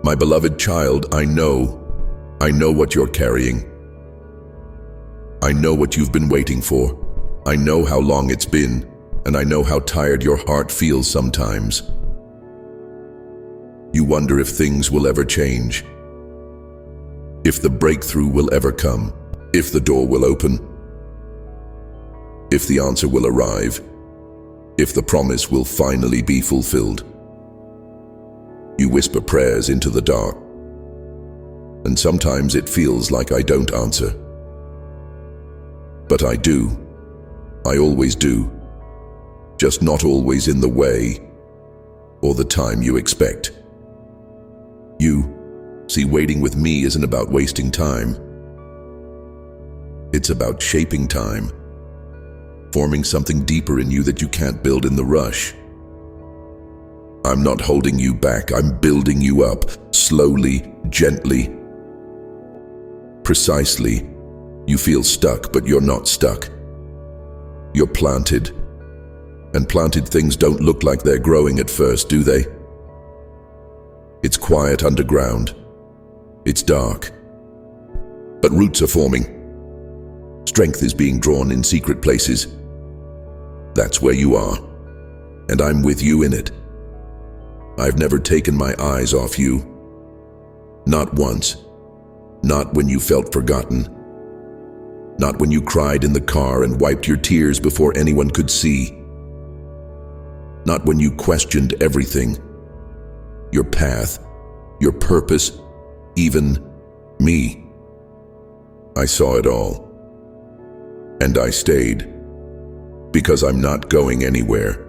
My beloved child, I know what you're carrying. I know what you've been waiting for. I know how long it's been, and I know how tired your heart feels sometimes. You wonder if things will ever change, if the breakthrough will ever come, if the door will open, if the answer will arrive, if the promise will finally be fulfilled. You whisper prayers into the dark, and sometimes it feels like I don't answer. But I do. I always do. Just not always in the way or the time you expect. See, waiting with me isn't about wasting time. It's about shaping time, forming something deeper in you that you can't build in the rush. I'm not holding you back, I'm building you up, slowly, gently. Precisely. You feel stuck, but you're not stuck. You're planted. And planted things don't look like they're growing at first, do they? It's quiet underground. It's dark. But roots are forming. Strength is being drawn in secret places. That's where you are. And I'm with you in it. I've never taken my eyes off you. Not once. Not when you felt forgotten. Not when you cried in the car and wiped your tears before anyone could see. Not when you questioned everything. Your path, your purpose, even me. I saw it all. And I stayed. Because I'm not going anywhere.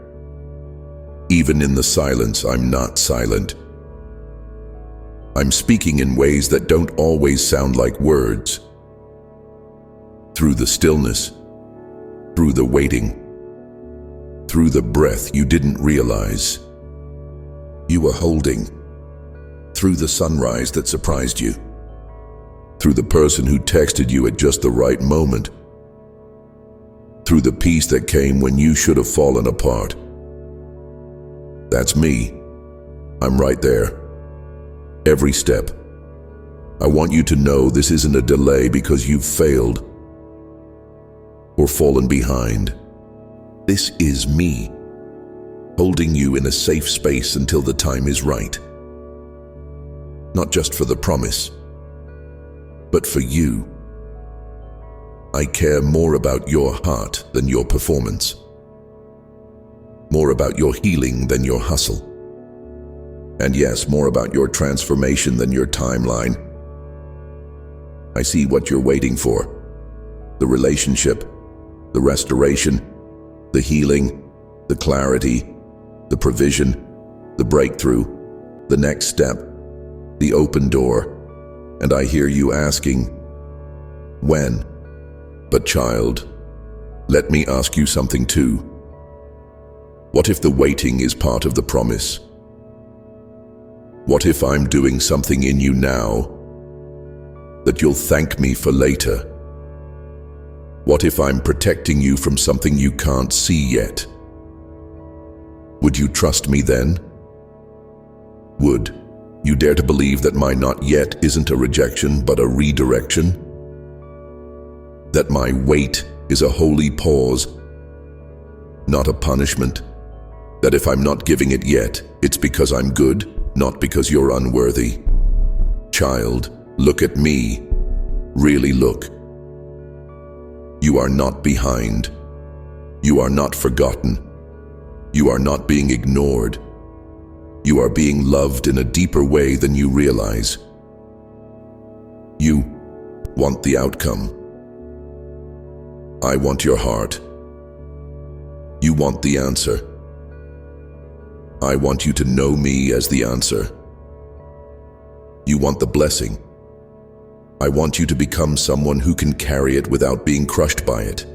Even in the silence, I'm not silent. I'm speaking in ways that don't always sound like words. Through the stillness, through the waiting, through the breath you didn't realize you were holding, through the sunrise that surprised you, through the person who texted you at just the right moment, through the peace that came when you should have fallen apart. That's me. I'm right there. Every step. I want you to know this isn't a delay because you've failed or fallen behind. This is me, holding you in a safe space until the time is right. Not just for the promise, but for you. I care more about your heart than your performance. More about your healing than your hustle. And yes, more about your transformation than your timeline. I see what you're waiting for. The relationship, the restoration, the healing, the clarity, the provision, the breakthrough, the next step, the open door. And I hear you asking, when? But child, let me ask you something too. What if the waiting is part of the promise? What if I'm doing something in you now that you'll thank me for later? What if I'm protecting you from something you can't see yet? Would you trust me then? Would you dare to believe that my not yet isn't a rejection but a redirection? That my wait is a holy pause, not a punishment? That if I'm not giving it yet, it's because I'm good, not because you're unworthy? Child, look at me. Really look. You are not behind. You are not forgotten. You are not being ignored. You are being loved in a deeper way than you realize. You want the outcome. I want your heart. You want the answer. I want you to know me as the answer. You want the blessing. I want you to become someone who can carry it without being crushed by it.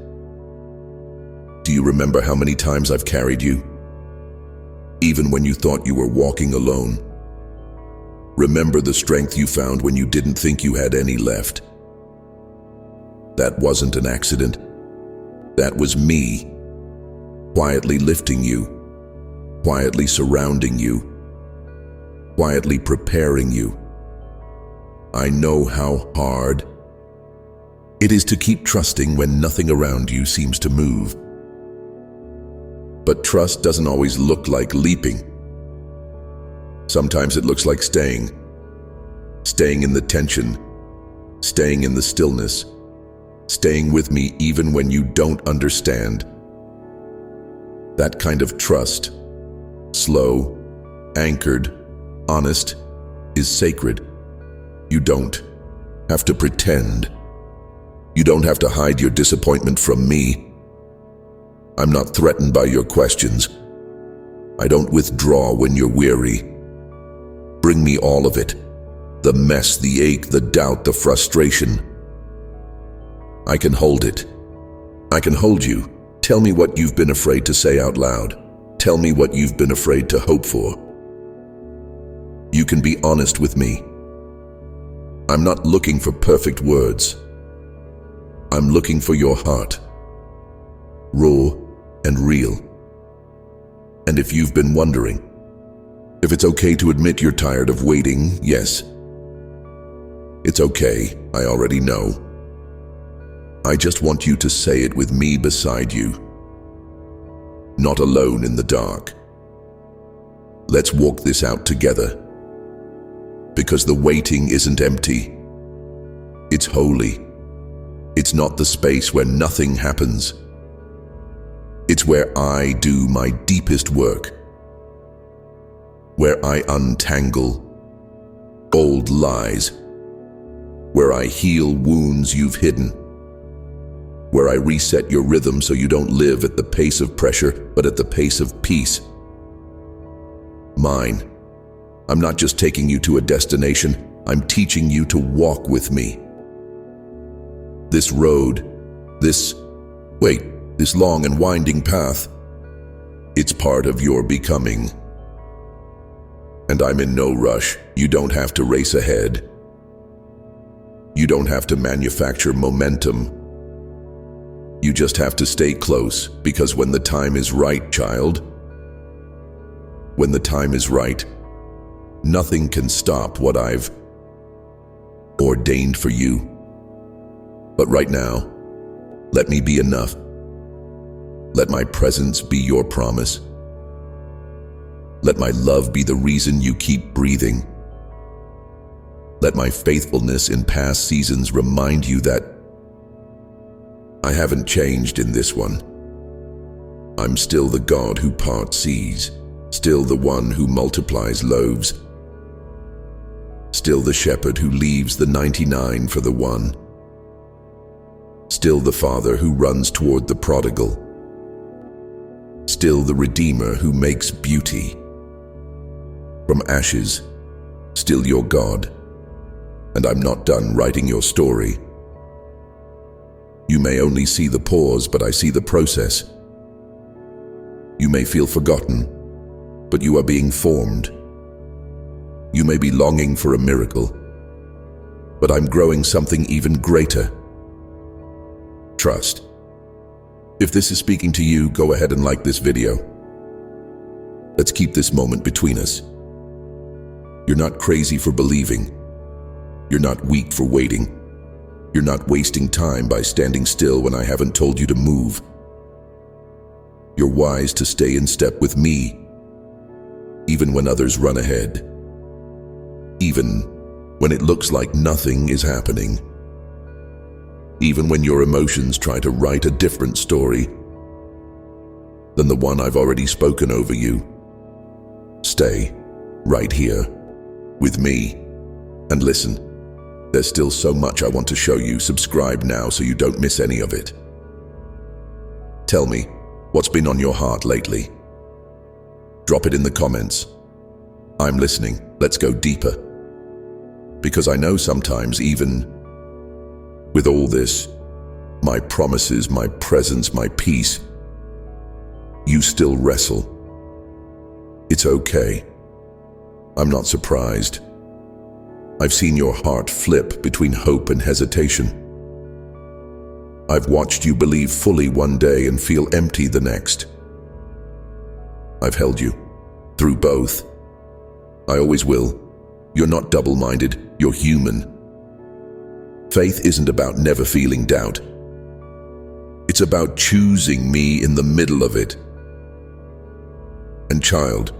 Do you remember how many times I've carried you? Even when you thought you were walking alone. Remember the strength you found when you didn't think you had any left. That wasn't an accident. That was me, quietly lifting you, quietly surrounding you, quietly preparing you. I know how hard it is to keep trusting when nothing around you seems to move. But trust doesn't always look like leaping. Sometimes it looks like staying in the tension, staying in the stillness, staying with me even when you don't understand. That kind of trust, slow, anchored, honest, is sacred. You don't have to pretend. You don't have to hide your disappointment from me. I'm not threatened by your questions. I don't withdraw when you're weary. Bring me all of it. The mess, the ache, the doubt, the frustration. I can hold it. I can hold you. Tell me what you've been afraid to say out loud. Tell me what you've been afraid to hope for. You can be honest with me. I'm not looking for perfect words. I'm looking for your heart. Raw and real. And if you've been wondering if it's okay to admit you're tired of waiting, yes. It's okay, I already know. I just want you to say it with me beside you. Not alone in the dark. Let's walk this out together. Because the waiting isn't empty. It's holy. It's not the space where nothing happens. It's where I do my deepest work. Where I untangle old lies. Where I heal wounds you've hidden. Where I reset your rhythm so you don't live at the pace of pressure, but at the pace of peace. Mine. I'm not just taking you to a destination, I'm teaching you to walk with me. This road, this long and winding path, it's part of your becoming. And I'm in no rush. You don't have to race ahead. You don't have to manufacture momentum. You just have to stay close, because when the time is right, child, when the time is right, nothing can stop what I've ordained for you. But right now, let me be enough. Let my presence be your promise. Let my love be the reason you keep breathing. Let my faithfulness in past seasons remind you that I haven't changed in this one. I'm still the God who parts seas, still the one who multiplies loaves, still the shepherd who leaves the 99 for the one, still the father who runs toward the prodigal, still the redeemer who makes beauty from ashes, still your God. And I'm not done writing your story. You may only see the pause, but I see the process. You may feel forgotten, but you are being formed. You may be longing for a miracle, but I'm growing something even greater. Trust. If this is speaking to you, go ahead and like this video. Let's keep this moment between us. You're not crazy for believing. You're not weak for waiting. You're not wasting time by standing still when I haven't told you to move. You're wise to stay in step with me, even when others run ahead. Even when it looks like nothing is happening. Even when your emotions try to write a different story than the one I've already spoken over you. Stay right here with me and listen. There's still so much I want to show you. Subscribe now so you don't miss any of it. Tell me, what's been on your heart lately? Drop it in the comments. I'm listening. Let's go deeper. Because I know sometimes, even with all this, my promises, my presence, my peace, you still wrestle. It's okay. I'm not surprised. I've seen your heart flip between hope and hesitation. I've watched you believe fully one day and feel empty the next. I've held you through both. I always will. You're not double-minded, you're human. Faith isn't about never feeling doubt. It's about choosing me in the middle of it. And child,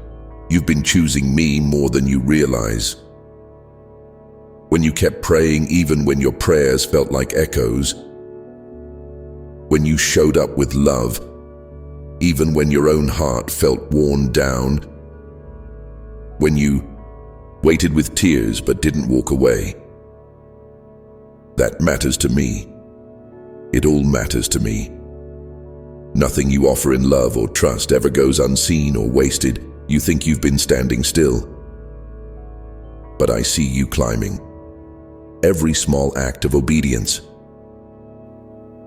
you've been choosing me more than you realize. When you kept praying even when your prayers felt like echoes. When you showed up with love, even when your own heart felt worn down. When you waited with tears but didn't walk away. That matters to me. It all matters to me. Nothing you offer in love or trust ever goes unseen or wasted. You think you've been standing still. But I see you climbing. Every small act of obedience.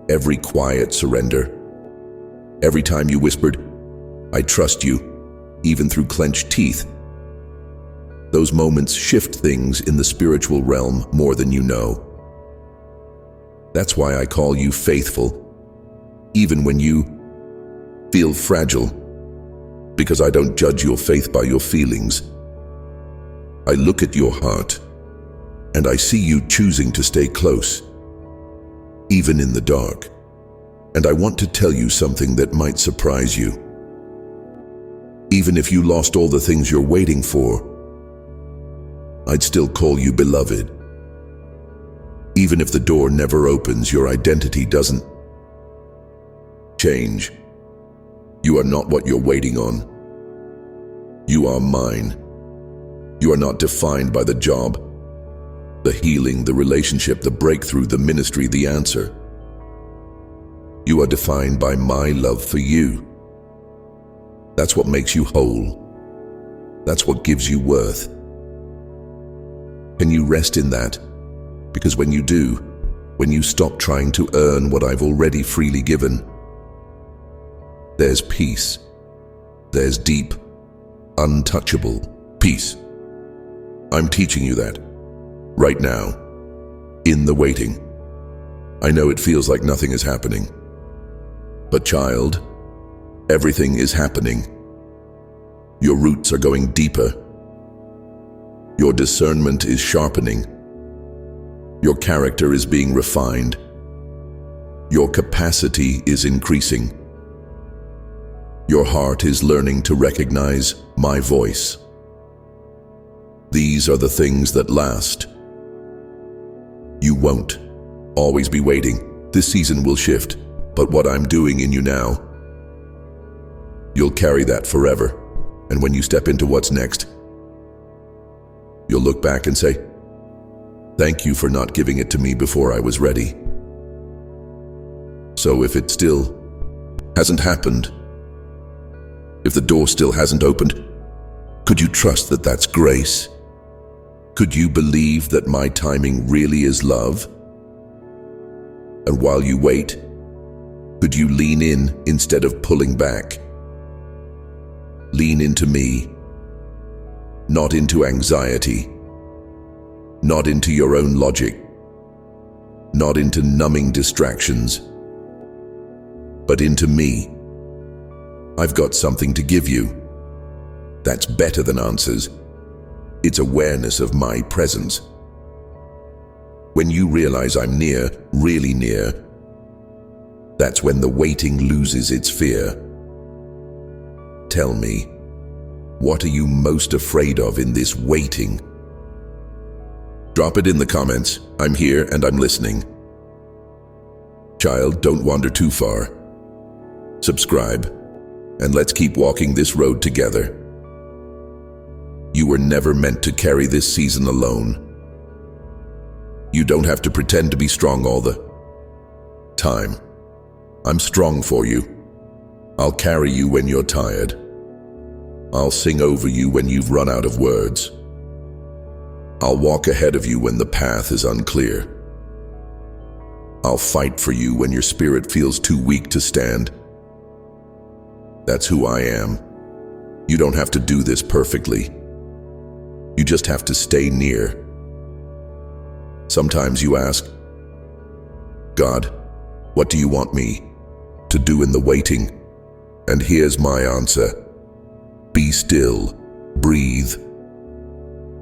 Every quiet surrender. Every time you whispered, "I trust you," even through clenched teeth. Those moments shift things in the spiritual realm more than you know. That's why I call you faithful, even when you feel fragile, because I don't judge your faith by your feelings. I look at your heart, and I see you choosing to stay close, even in the dark. And I want to tell you something that might surprise you. Even if you lost all the things you're waiting for, I'd still call you beloved. Even if the door never opens, your identity doesn't change. You are not what you're waiting on. You are mine. You are not defined by the job, the healing, the relationship, the breakthrough, the ministry, the answer. You are defined by my love for you. That's what makes you whole. That's what gives you worth. Can you rest in that? Because when you do, when you stop trying to earn what I've already freely given, there's peace. There's deep, untouchable peace. I'm teaching you that, right now, in the waiting. I know it feels like nothing is happening. But child, everything is happening. Your roots are going deeper. Your discernment is sharpening. Your character is being refined. Your capacity is increasing. Your heart is learning to recognize my voice. These are the things that last. You won't always be waiting. This season will shift, but what I'm doing in you now, you'll carry that forever. And when you step into what's next, you'll look back and say, "Thank you for not giving it to me before I was ready." So if it still hasn't happened, if the door still hasn't opened, could you trust that that's grace? Could you believe that my timing really is love? And while you wait, could you lean in instead of pulling back? Lean into me, not into anxiety, not into your own logic, not into numbing distractions, but into me. I've got something to give you. That's better than answers. It's awareness of my presence. When you realize I'm near, really near, that's when the waiting loses its fear. Tell me, what are you most afraid of in this waiting? Drop it in the comments. I'm here and I'm listening. Child, don't wander too far. Subscribe, and let's keep walking this road together. You were never meant to carry this season alone. You don't have to pretend to be strong all the time. I'm strong for you. I'll carry you when you're tired. I'll sing over you when you've run out of words. I'll walk ahead of you when the path is unclear. I'll fight for you when your spirit feels too weak to stand. That's who I am. You don't have to do this perfectly. You just have to stay near. Sometimes you ask, "God, what do you want me to do in the waiting?" And here's my answer. Be still, breathe,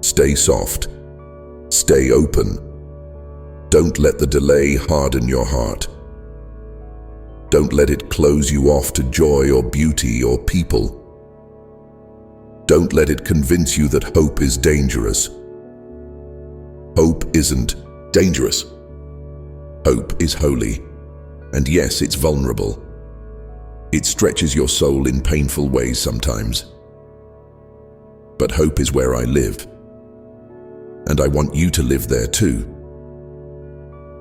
Stay soft. Stay open. Don't let the delay harden your heart. Don't let it close you off to joy or beauty or people. Don't let it convince you that hope is dangerous. Hope isn't dangerous. Hope is holy. And yes, it's vulnerable. It stretches your soul in painful ways sometimes. But hope is where I live. And I want you to live there too.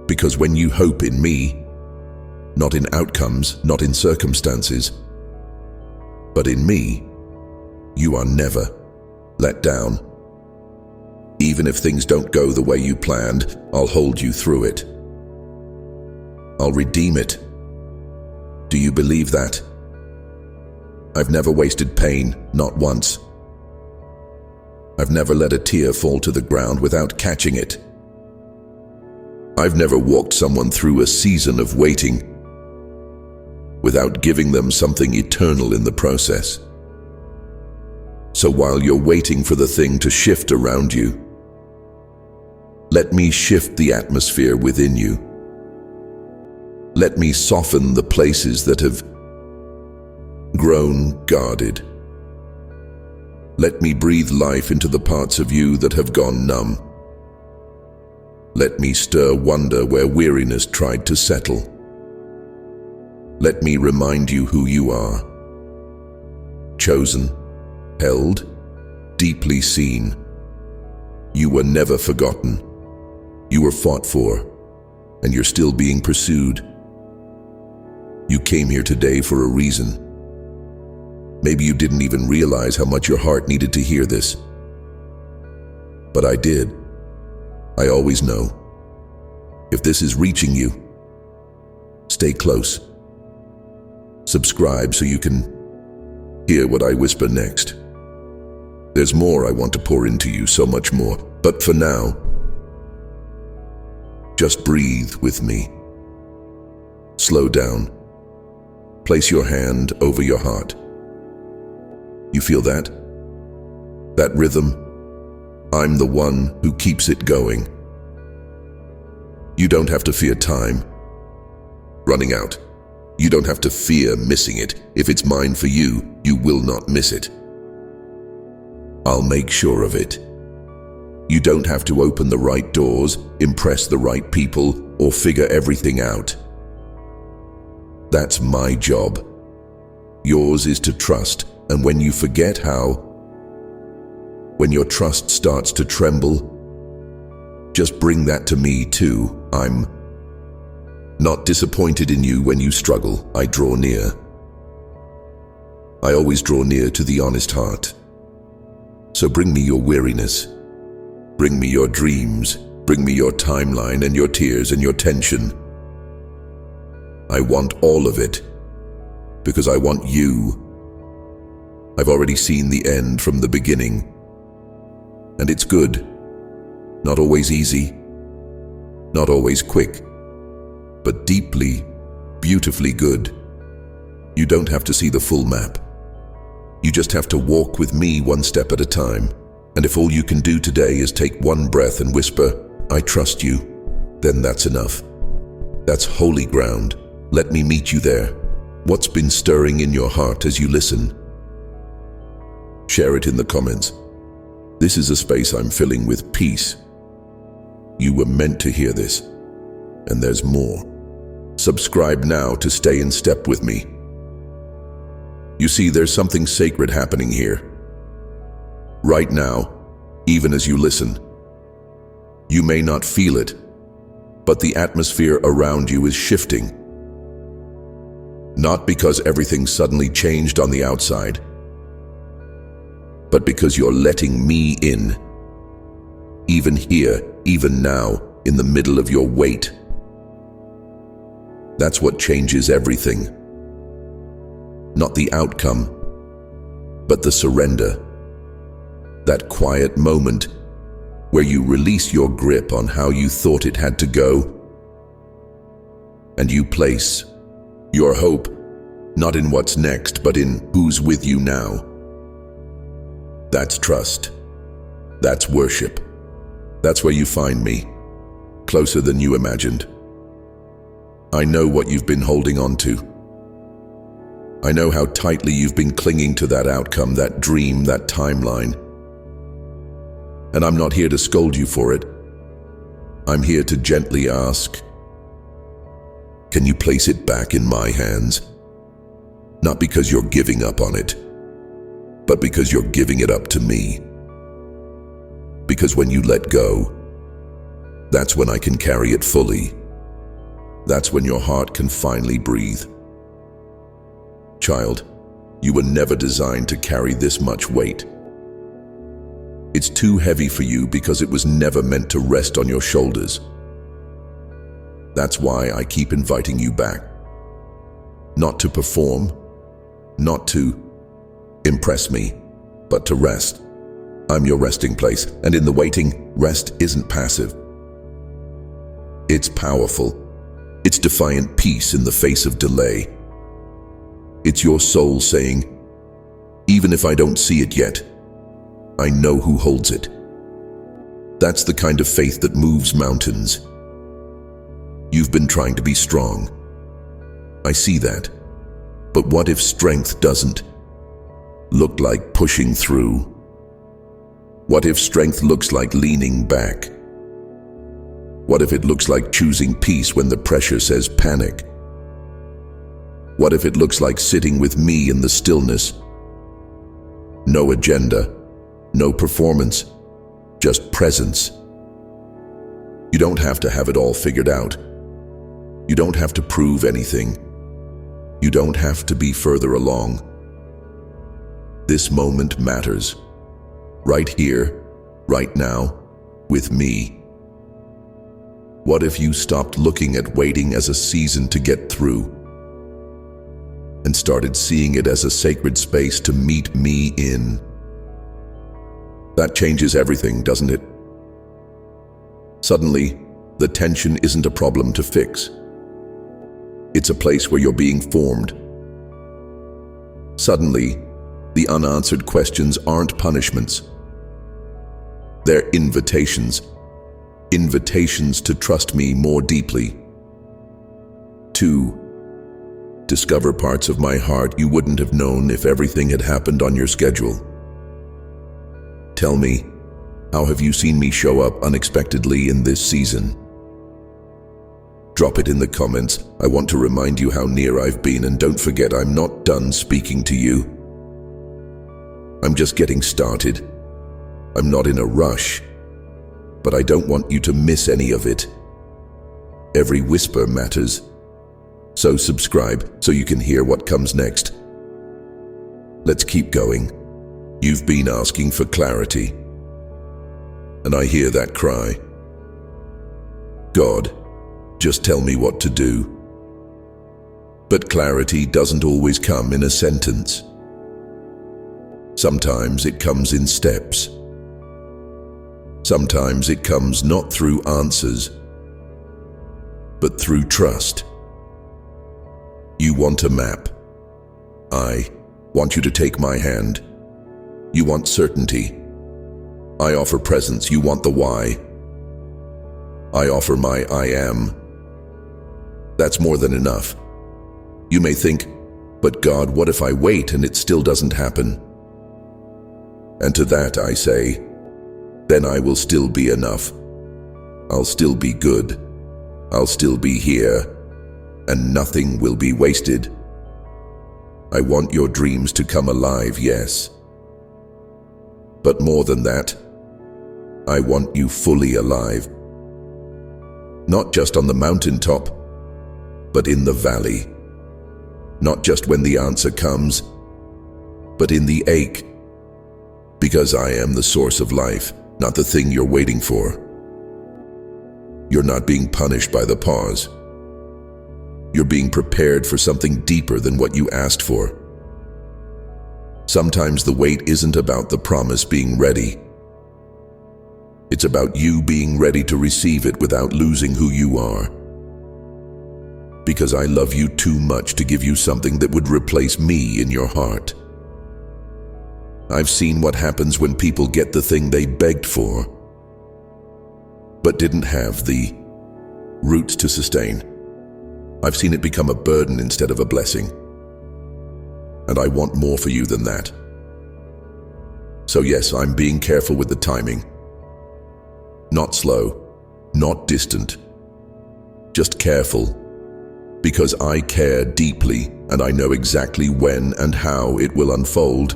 Because when you hope in me, not in outcomes, not in circumstances, but in me, you are never let down. Even if things don't go the way you planned, I'll hold you through it. I'll redeem it. Do you believe that? I've never wasted pain, not once. I've never let a tear fall to the ground without catching it. I've never walked someone through a season of waiting without giving them something eternal in the process. So while you're waiting for the thing to shift around you, let me shift the atmosphere within you. Let me soften the places that have grown guarded. Let me breathe life into the parts of you that have gone numb. Let me stir wonder where weariness tried to settle. Let me remind you who you are. Chosen, held, deeply seen. You were never forgotten. You were fought for, and you're still being pursued. You came here today for a reason. Maybe you didn't even realize how much your heart needed to hear this. But I did. I always know. If this is reaching you, stay close. Subscribe so you can hear what I whisper next. There's more I want to pour into you, so much more. But for now, just breathe with me. Slow down. Place your hand over your heart. You feel that? That rhythm? I'm the one who keeps it going. You don't have to fear time running out. You don't have to fear missing it. If it's mine for you, you will not miss it. I'll make sure of it. You don't have to open the right doors, impress the right people, or figure everything out. That's my job. Yours is to trust, and when you forget how, when your trust starts to tremble, just bring that to me too. I'm not disappointed in you when you struggle. I draw near. I always draw near to the honest heart. So bring me your weariness. Bring me your dreams. Bring me your timeline and your tears and your tension. I want all of it, because I want you. I've already seen the end from the beginning, and it's good. Not always easy, not always quick, but deeply, beautifully good. You don't have to see the full map. You just have to walk with me one step at a time. And if all you can do today is take one breath and whisper, "I trust you," then that's enough. That's holy ground. Let me meet you there. What's been stirring in your heart as you listen? Share it in the comments. This is a space I'm filling with peace. You were meant to hear this, and there's more. Subscribe now to stay in step with me. You see, there's something sacred happening here. Right now, even as you listen. You may not feel it, but the atmosphere around you is shifting. Not because everything suddenly changed on the outside, but because you're letting me in. Even here, even now, in the middle of your wait. That's what changes everything. Not the outcome, but the surrender. That quiet moment where you release your grip on how you thought it had to go, and you place your hope not in what's next, but in who's with you now. That's trust. That's worship. That's where you find me, closer than you imagined. I know what you've been holding on to. I know how tightly you've been clinging to that outcome, that dream, that timeline. And I'm not here to scold you for it. I'm here to gently ask, can you place it back in my hands? Not because you're giving up on it, but because you're giving it up to me. Because when you let go, that's when I can carry it fully. That's when your heart can finally breathe. Child, you were never designed to carry this much weight. It's too heavy for you because it was never meant to rest on your shoulders. That's why I keep inviting you back. Not to perform, not to impress me, but to rest. I'm your resting place, and in the waiting, rest isn't passive. It's powerful. It's defiant peace in the face of delay. It's your soul saying, even if I don't see it yet, I know who holds it. That's the kind of faith that moves mountains. You've been trying to be strong. I see that. But what if strength doesn't look like pushing through? What if strength looks like leaning back? What if it looks like choosing peace when the pressure says panic? What if it looks like sitting with me in the stillness? No agenda, no performance, just presence. You don't have to have it all figured out. You don't have to prove anything. You don't have to be further along. This moment matters. Right here, right now, with me. What if you stopped looking at waiting as a season to get through and started seeing it as a sacred space to meet me in? That changes everything, doesn't it? Suddenly, the tension isn't a problem to fix. It's a place where you're being formed. Suddenly, the unanswered questions aren't punishments. They're invitations. Invitations to trust me more deeply. To discover parts of my heart you wouldn't have known if everything had happened on your schedule. Tell me, how have you seen me show up unexpectedly in this season? Drop it in the comments. I want to remind you how near I've been, and don't forget I'm not done speaking to you. I'm just getting started. I'm not in a rush, but I don't want you to miss any of it. Every whisper matters. So subscribe so you can hear what comes next. Let's keep going. You've been asking for clarity, and I hear that cry. God, just tell me what to do. But clarity doesn't always come in a sentence. Sometimes it comes in steps. Sometimes it comes not through answers, but through trust. You want a map. I want you to take my hand. You want certainty. I offer presence. You want the why. I offer my I am. That's more than enough. You may think, but God, what if I wait and it still doesn't happen? And to that I say, then I will still be enough. I'll still be good. I'll still be here, and nothing will be wasted. I want your dreams to come alive, yes. But more than that, I want you fully alive. Not just on the mountaintop, but in the valley. Not just when the answer comes, but in the ache. Because I am the source of life, not the thing you're waiting for. You're not being punished by the pause. You're being prepared for something deeper than what you asked for. Sometimes the wait isn't about the promise being ready. It's about you being ready to receive it without losing who you are. Because I love you too much to give you something that would replace me in your heart. I've seen what happens when people get the thing they begged for, but didn't have the roots to sustain. I've seen it become a burden instead of a blessing. And I want more for you than that. So yes, I'm being careful with the timing. Not slow, not distant, just careful, because I care deeply and I know exactly when and how it will unfold.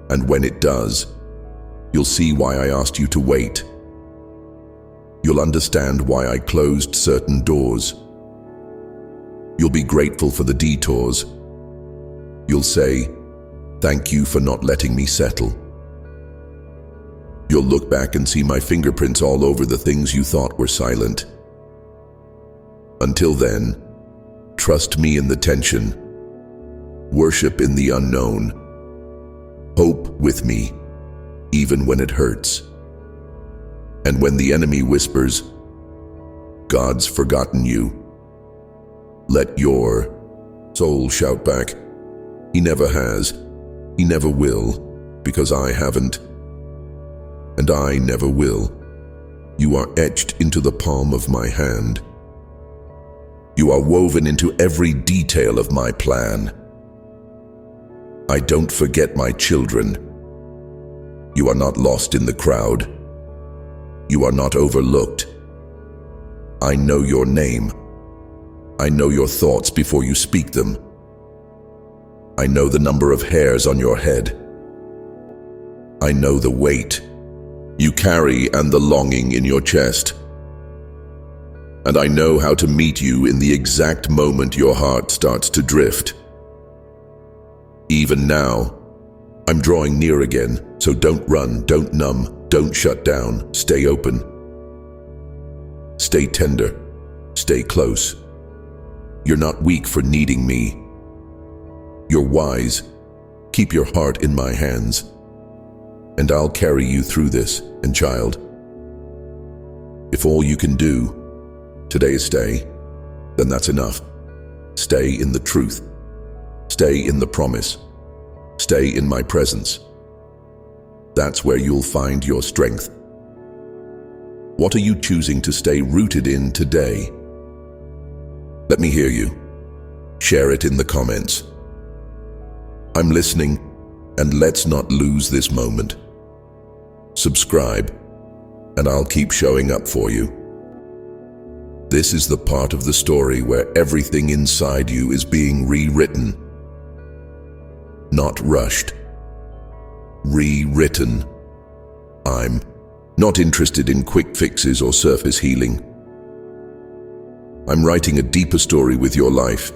And when it does, you'll see why I asked you to wait. You'll understand why I closed certain doors. You'll be grateful for the detours. You'll say, "Thank you for not letting me settle." You'll look back and see my fingerprints all over the things you thought were silent. Until then, trust me in the tension, worship in the unknown, hope with me, even when it hurts. And when the enemy whispers, "God's forgotten you," let your soul shout back, "He never has, He never will, because I haven't, and I never will. You are etched into the palm of my hand. You are woven into every detail of my plan. I don't forget my children. You are not lost in the crowd. You are not overlooked. I know your name. I know your thoughts before you speak them. I know the number of hairs on your head. I know the weight you carry and the longing in your chest. And I know how to meet you in the exact moment your heart starts to drift. Even now, I'm drawing near again, so don't run, don't numb, don't shut down, stay open. Stay tender, stay close. You're not weak for needing me. You're wise. Keep your heart in my hands, and I'll carry you through this. And child, if all you can do today is stay, then that's enough. Stay in the truth. Stay in the promise. Stay in my presence. That's where you'll find your strength. What are you choosing to stay rooted in today? Let me hear you. Share it in the comments. I'm listening, and let's not lose this moment. Subscribe, and I'll keep showing up for you. This is the part of the story where everything inside you is being rewritten. Not rushed. Rewritten. I'm not interested in quick fixes or surface healing. I'm writing a deeper story with your life.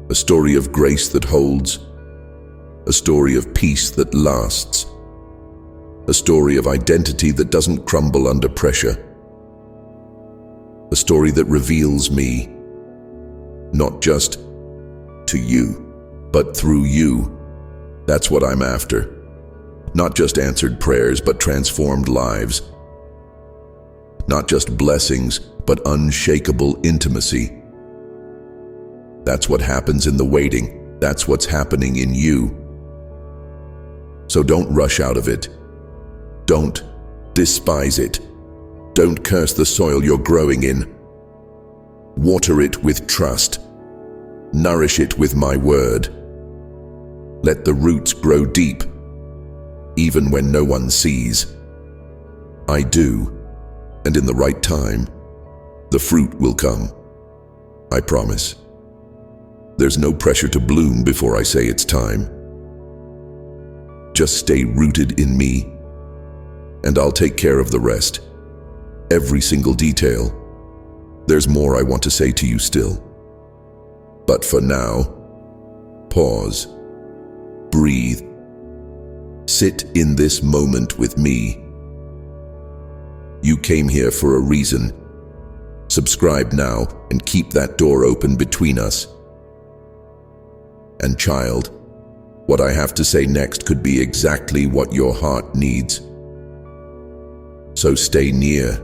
A story of grace that holds. A story of peace that lasts. A story of identity that doesn't crumble under pressure. A story that reveals me, not just to you, but through you. That's what I'm after. Not just answered prayers, but transformed lives. Not just blessings, but unshakable intimacy. That's what happens in the waiting. That's what's happening in you. So don't rush out of it. Don't despise it. Don't curse the soil you're growing in. Water it with trust. Nourish it with my word. Let the roots grow deep, even when no one sees. I do, and in the right time, the fruit will come. I promise. There's no pressure to bloom before I say it's time. Just stay rooted in me, and I'll take care of the rest. Every single detail. There's more I want to say to you still. But for now, pause. Breathe. Sit in this moment with me. You came here for a reason. Subscribe now and keep that door open between us. And child, what I have to say next could be exactly what your heart needs. So stay near,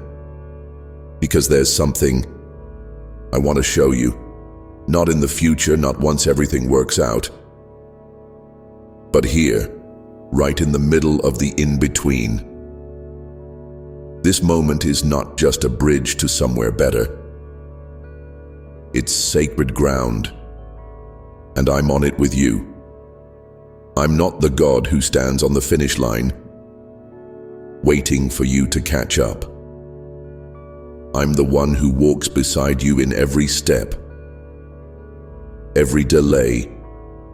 because there's something I want to show you. Not in the future, not once everything works out, but here, right in the middle of the in-between. This moment is not just a bridge to somewhere better. It's sacred ground, and I'm on it with you. I'm not the God who stands on the finish line, waiting for you to catch up. I'm the one who walks beside you in every step, every delay,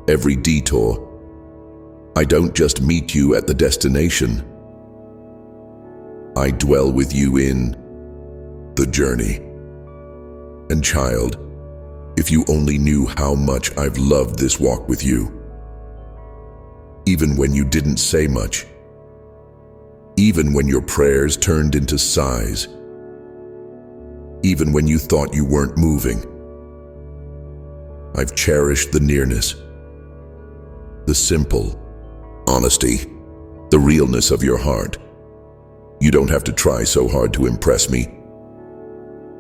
every detour. I don't just meet you at the destination. I dwell with you in the journey. And child, if you only knew how much I've loved this walk with you. Even when you didn't say much. Even when your prayers turned into sighs. Even when you thought you weren't moving. I've cherished the nearness, the simple honesty, the realness of your heart. You don't have to try so hard to impress me.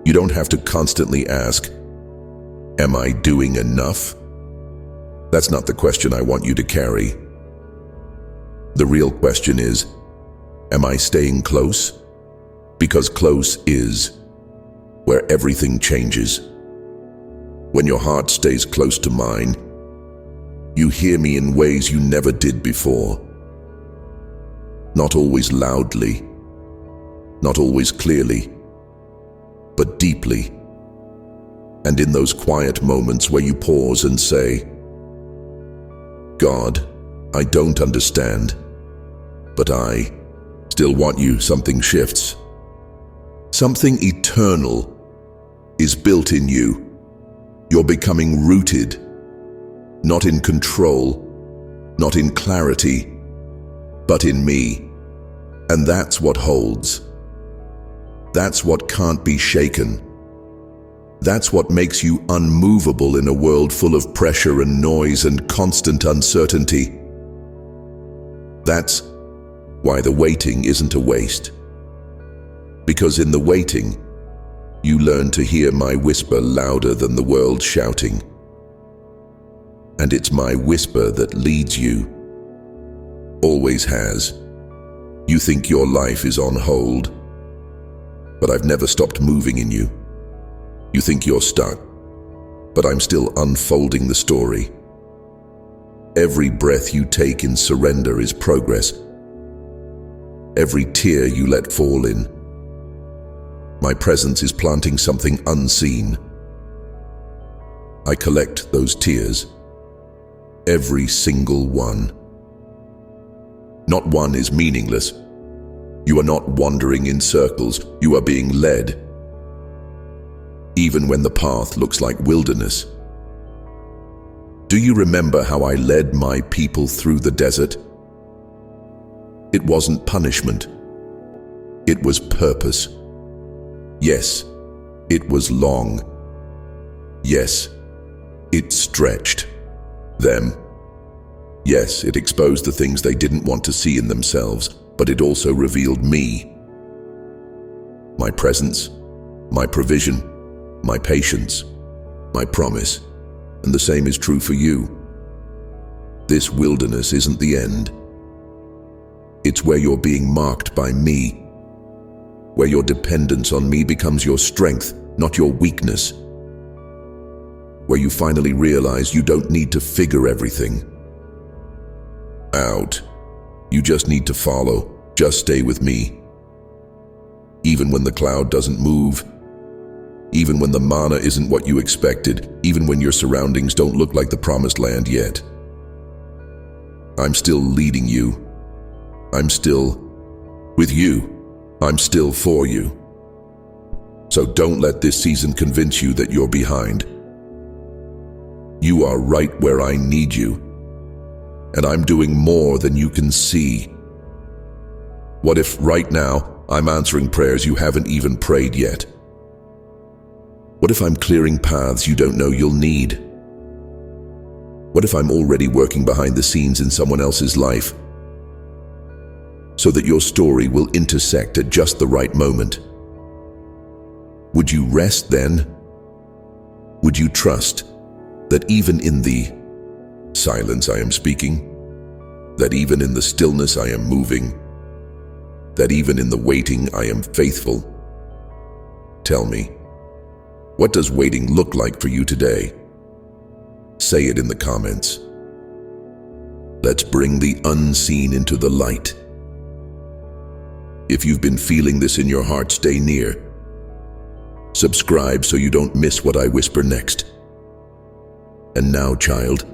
You don't have to constantly ask, am I doing enough? That's not the question I want you to carry. The real question is, am I staying close? Because close is where everything changes. When your heart stays close to mine, you hear me in ways you never did before. Not always loudly, not always clearly, but deeply. And in those quiet moments where you pause and say, God, I don't understand, but I still want you, something shifts. Something eternal is built in you. You're becoming rooted, not in control, not in clarity, but in me. And that's what holds. That's what can't be shaken. That's what makes you unmovable in a world full of pressure and noise and constant uncertainty. That's why the waiting isn't a waste. Because in the waiting, you learn to hear my whisper louder than the world shouting. And it's my whisper that leads you. Always has. You think your life is on hold, but I've never stopped moving in you. You think you're stuck, but I'm still unfolding the story. Every breath you take in surrender is progress. Every tear you let fall in. My presence is planting something unseen. I collect those tears. Every single one. Not one is meaningless. You are not wandering in circles. You are being led. Even when the path looks like wilderness. Do you remember how I led my people through the desert? It wasn't punishment. It was purpose. Yes, it was long. Yes, it stretched them. Yes, it exposed the things they didn't want to see in themselves, but it also revealed me. My presence, my provision, my patience, my promise, and the same is true for you. This wilderness isn't the end. It's where you're being marked by me, where your dependence on me becomes your strength, not your weakness, where you finally realize you don't need to figure everything out. You just need to follow, just stay with me. Even when the cloud doesn't move, even when the manna isn't what you expected, even when your surroundings don't look like the promised land yet. I'm still leading you. I'm still with you. I'm still for you. So don't let this season convince you that you're behind. You are right where I need you, and I'm doing more than you can see. What if right now I'm answering prayers you haven't even prayed yet? What if I'm clearing paths you don't know you'll need? What if I'm already working behind the scenes in someone else's life, so that your story will intersect at just the right moment? Would you rest then? Would you trust that even in the silence I am speaking, that even in the stillness I am moving, that even in the waiting I am faithful. Tell me, what does waiting look like for you today? Say it in the comments. Let's bring the unseen into the light. If you've been feeling this in your heart, stay near. Subscribe so you don't miss what I whisper next. And now, child,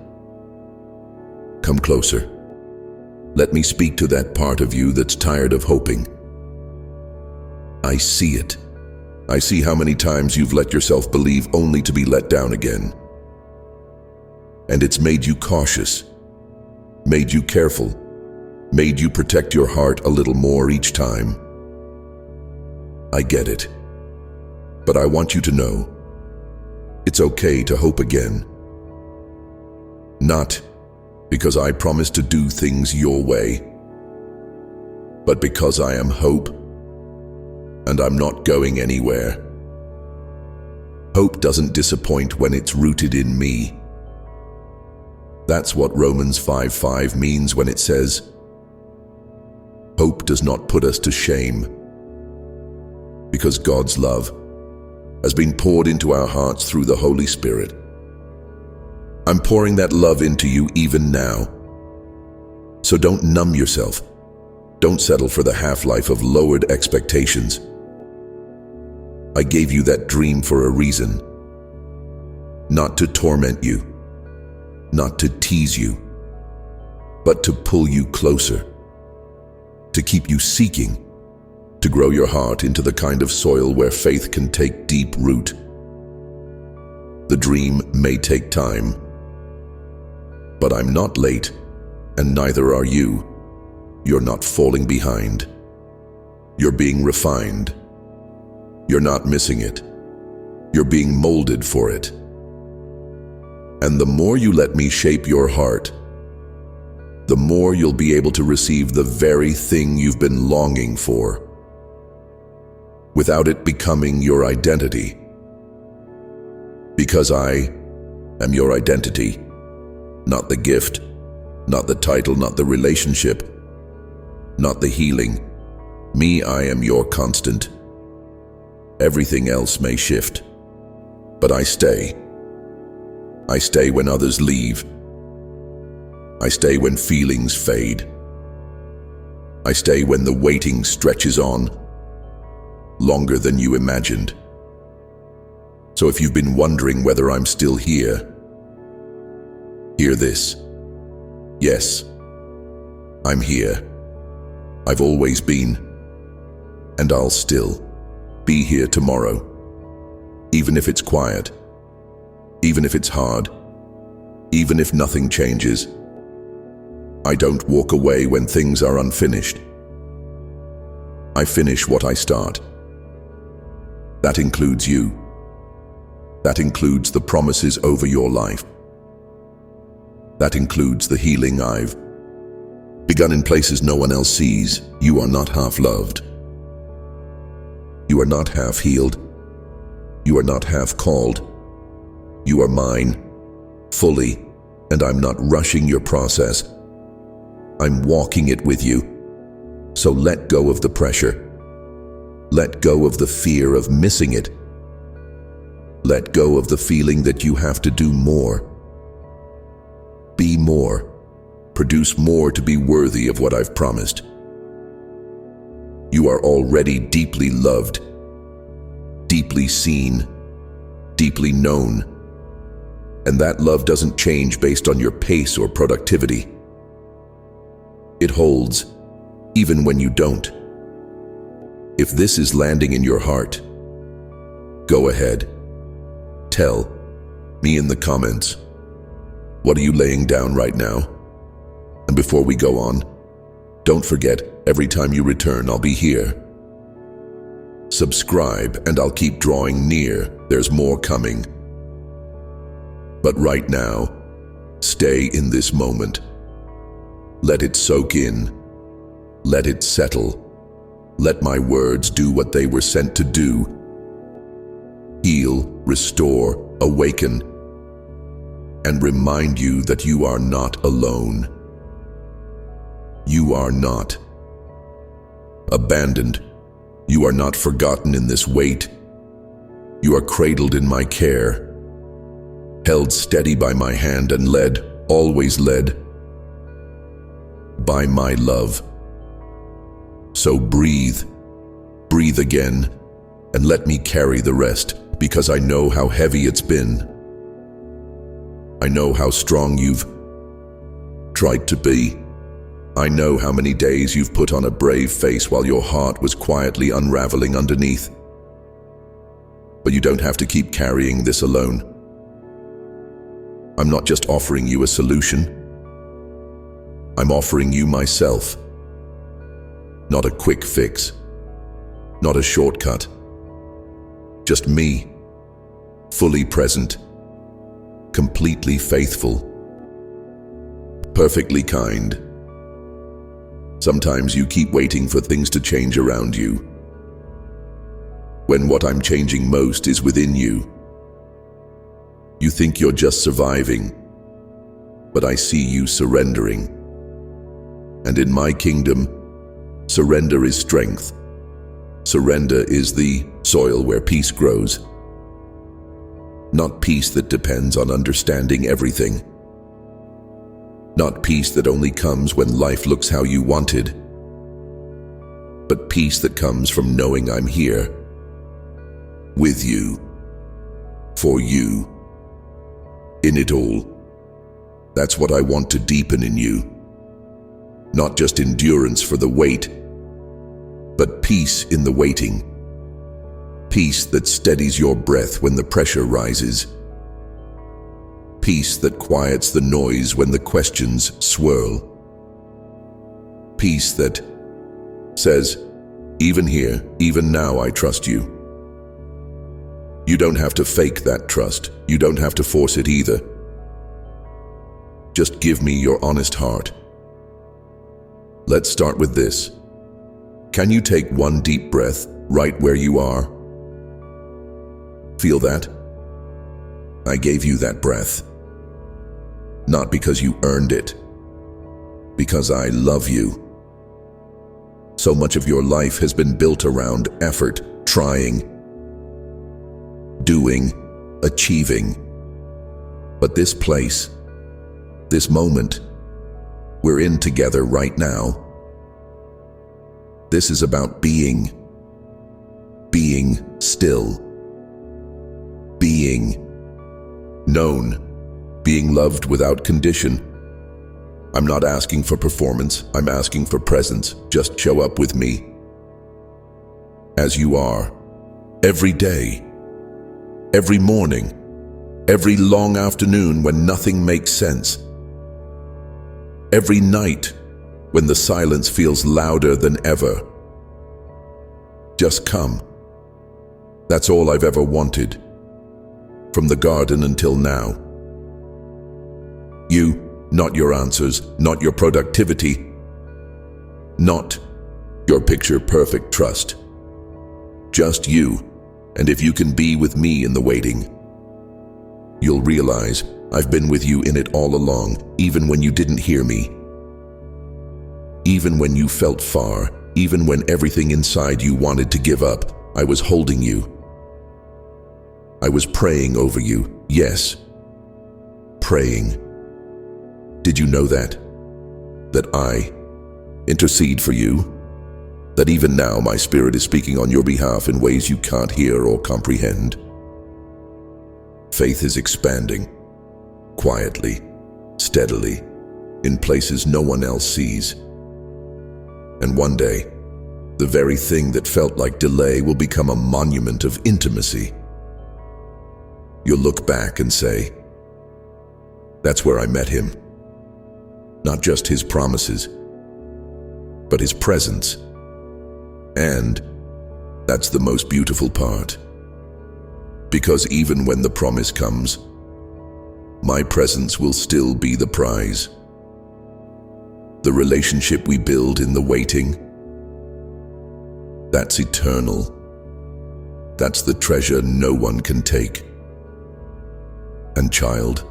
come closer. Let me speak to that part of you that's tired of hoping. I see it. I see how many times you've let yourself believe only to be let down again. And it's made you cautious, made you careful, made you protect your heart a little more each time. I get it. But I want you to know, it's okay to hope again. Not because I promise to do things your way, but because I am hope, and I'm not going anywhere. Hope doesn't disappoint when it's rooted in me. That's what Romans 5:5 means when it says, hope does not put us to shame, because God's love has been poured into our hearts through the Holy Spirit. I'm pouring that love into you even now. So don't numb yourself. Don't settle for the half-life of lowered expectations. I gave you that dream for a reason. Not to torment you, not to tease you, but to pull you closer, to keep you seeking, to grow your heart into the kind of soil where faith can take deep root. The dream may take time, but I'm not late, and neither are you. You're not falling behind. You're being refined. You're not missing it. You're being molded for it. And the more you let me shape your heart, the more you'll be able to receive the very thing you've been longing for, without it becoming your identity. Because I am your identity. Not the gift, not the title, not the relationship, not the healing. Me, I am your constant. Everything else may shift, but I stay. I stay when others leave. I stay when feelings fade. I stay when the waiting stretches on, longer than you imagined. So if you've been wondering whether I'm still here, hear this. Yes, I'm here. I've always been, and I'll still be here tomorrow. Even if it's quiet, even if it's hard, even if nothing changes. I don't walk away when things are unfinished. I finish what I start. That includes you. That includes the promises over your life. That includes the healing I've begun in places no one else sees. You are not half-loved. You are not half-healed. You are not half-called. You are mine, fully, and I'm not rushing your process. I'm walking it with you. So let go of the pressure. Let go of the fear of missing it. Let go of the feeling that you have to do more. Be more. Produce more to be worthy of what I've promised. You are already deeply loved, deeply seen, deeply known. And that love doesn't change based on your pace or productivity. It holds, even when you don't. If this is landing in your heart, go ahead. Tell me in the comments. What are you laying down right now? And before we go on, don't forget, every time you return, I'll be here. Subscribe and I'll keep drawing near. There's more coming. But right now, stay in this moment. Let it soak in. Let it settle. Let my words do what they were sent to do. Heal, restore, awaken, and remind you that you are not alone. You are not abandoned. You are not forgotten in this wait. You are cradled in my care, held steady by my hand and led, always led, by my love. So breathe again, and let me carry the rest, because I know how heavy it's been. I know how strong you've tried to be. I know how many days you've put on a brave face while your heart was quietly unraveling underneath. But you don't have to keep carrying this alone. I'm not just offering you a solution. I'm offering you myself. Not a quick fix. Not a shortcut. Just me, fully present, completely faithful, perfectly kind. Sometimes you keep waiting for things to change around you, when what I'm changing most is within you. You think you're just surviving, but I see you surrendering. And in my kingdom, surrender is strength. Surrender is the soil where peace grows. Not peace that depends on understanding everything. Not peace that only comes when life looks how you wanted. But peace that comes from knowing I'm here. With you. For you. In it all. That's what I want to deepen in you. Not just endurance for the wait, but peace in the waiting. Peace that steadies your breath when the pressure rises. Peace that quiets the noise when the questions swirl. Peace that says, even here, even now, I trust you. You don't have to fake that trust. You don't have to force it either. Just give me your honest heart. Let's start with this. Can you take one deep breath right where you are? Feel that? I gave you that breath. Not because you earned it, because I love you. So much of your life has been built around effort, trying, doing, achieving. But this place, this moment we're in together right now, this is about being still, being known, being loved without condition. I'm not asking for performance, I'm asking for presence. Just show up with me as you are, every day, every morning, every long afternoon when nothing makes sense, every night when the silence feels louder than ever. Just come. That's all I've ever wanted, from the garden until now. You, not your answers, not your productivity, not your picture-perfect trust. Just you, and if you can be with me in the waiting, you'll realize I've been with you in it all along, even when you didn't hear me. Even when you felt far, even when everything inside you wanted to give up, I was holding you. I was praying over you, yes, praying. Did you know that? That I intercede for you? That even now my spirit is speaking on your behalf in ways you can't hear or comprehend? Faith is expanding, quietly, steadily, in places no one else sees. And one day, the very thing that felt like delay will become a monument of intimacy. You'll look back and say, that's where I met him. Not just his promises, but his presence. And that's the most beautiful part. Because even when the promise comes, my presence will still be the prize. The relationship we build in the waiting, that's eternal. That's the treasure no one can take. And child,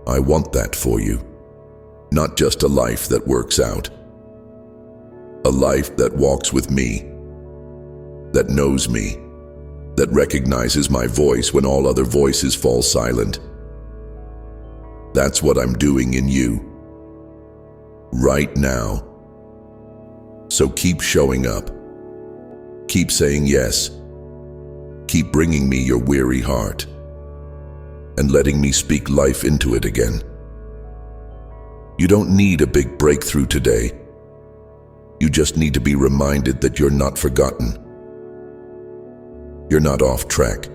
I want that for you. Not just a life that works out, A life that walks with me, that knows me, that recognizes my voice when all other voices fall silent. That's what I'm doing in you, right now. So keep showing up. Keep saying yes. Keep bringing me your weary heart and letting me speak life into it again. You don't need a big breakthrough today. You just need to be reminded that you're not forgotten. You're not off track.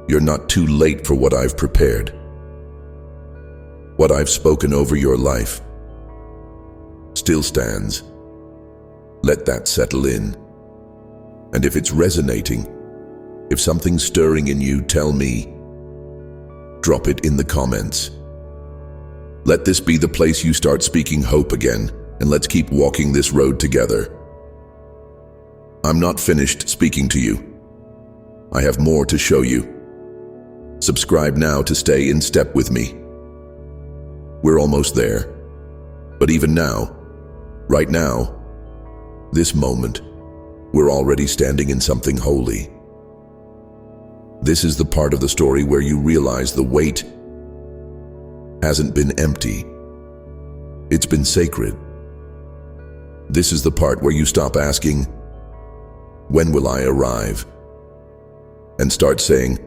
You're not too late for what I've prepared. What I've spoken over your life still stands. Let that settle in. And if it's resonating, if something's stirring in you, tell me. Drop it in the comments. Let this be the place you start speaking hope again, and let's keep walking this road together. I'm not finished speaking to you. I have more to show you. Subscribe now to stay in step with me. We're almost there. But even now, right now, this moment, we're already standing in something holy. This is the part of the story where you realize the wait hasn't been empty. It's been sacred. This is the part where you stop asking, when will I arrive? And start saying,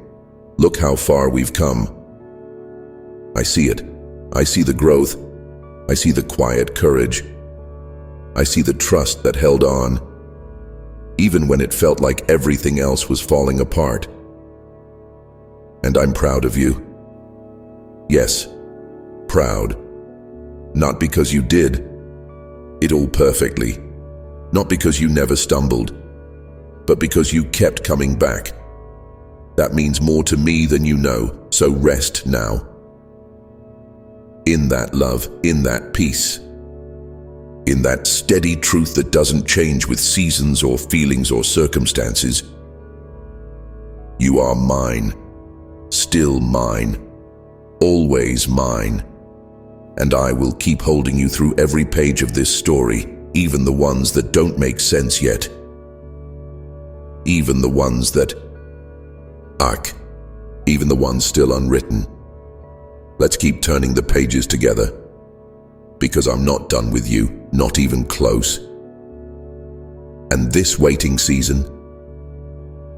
look how far we've come. I see it. I see the growth. I see the quiet courage. I see the trust that held on, even when it felt like everything else was falling apart. And I'm proud of you. Yes, proud. Not because you did it all perfectly, not because you never stumbled, but because you kept coming back. That means more to me than you know, so rest now. In that love, in that peace, in that steady truth that doesn't change with seasons or feelings or circumstances. You are mine, still mine, always mine, and I will keep holding you through every page of this story, even the ones that don't make sense yet. Even the ones that even the ones still unwritten. Let's keep turning the pages together, because I'm not done with you, not even close. And this waiting season,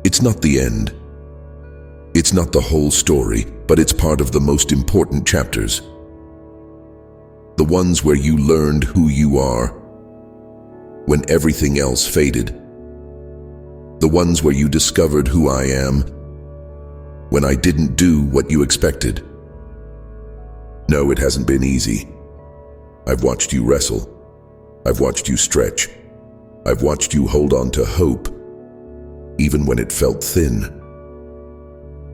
it's not the end. It's not the whole story, but it's part of the most important chapters. The ones where you learned who you are when everything else faded. The ones where you discovered who I am when I didn't do what you expected. No, it hasn't been easy. I've watched you wrestle. I've watched you stretch. I've watched you hold on to hope, even when it felt thin.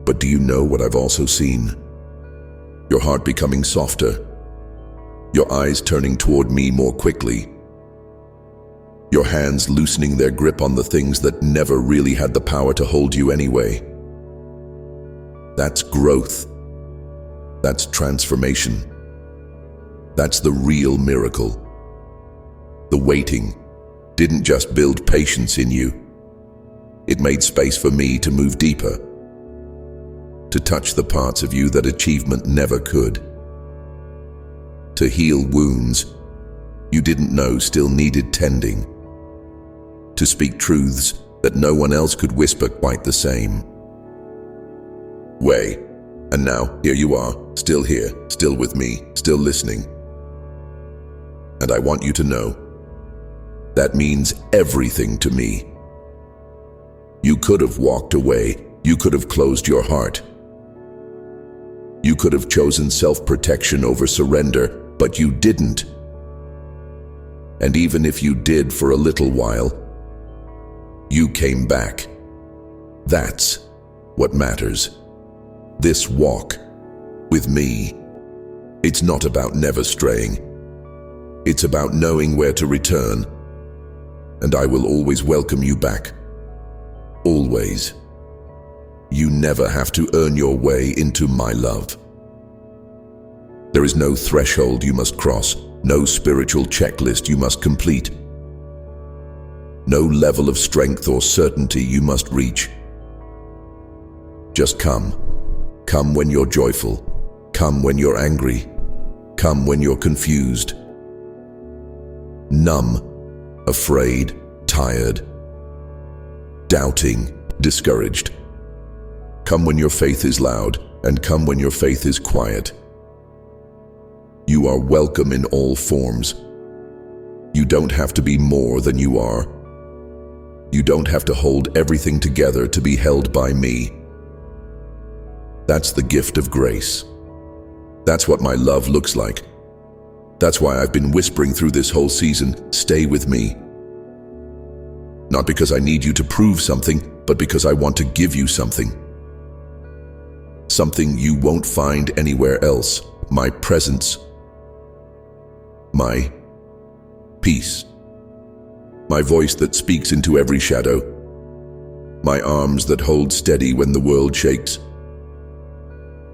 But do you know what I've also seen? Your heart becoming softer. Your eyes turning toward me more quickly. Your hands loosening their grip on the things that never really had the power to hold you anyway. That's growth. That's transformation. That's the real miracle. The waiting didn't just build patience in you. It made space for me to move deeper, to touch the parts of you that achievement never could, to heal wounds you didn't know still needed tending, to speak truths that no one else could whisper quite the same way. And now, here you are, still here, still with me, still listening. And I want you to know, that means everything to me. You could have walked away. You could have closed your heart. You could have chosen self-protection over surrender, but you didn't. And even if you did for a little while, you came back. That's what matters. This walk with me, it's not about never straying. It's about knowing where to return. And I will always welcome you back. Always. You never have to earn your way into my love. There is no threshold you must cross, no spiritual checklist you must complete. no level of strength or certainty you must reach. Just come. Come when you're joyful. Come when you're angry. Come when you're confused, numb, afraid, tired, doubting, discouraged. Come when your faith is loud, and come when your faith is quiet. You are welcome in all forms. You don't have to be more than you are. You don't have to hold everything together to be held by me. That's the gift of grace. That's what my love looks like. That's why I've been whispering through this whole season, stay with me. Not because I need you to prove something, but because I want to give you something. Something you won't find anywhere else. My presence. My peace. My voice that speaks into every shadow. My arms that hold steady when the world shakes.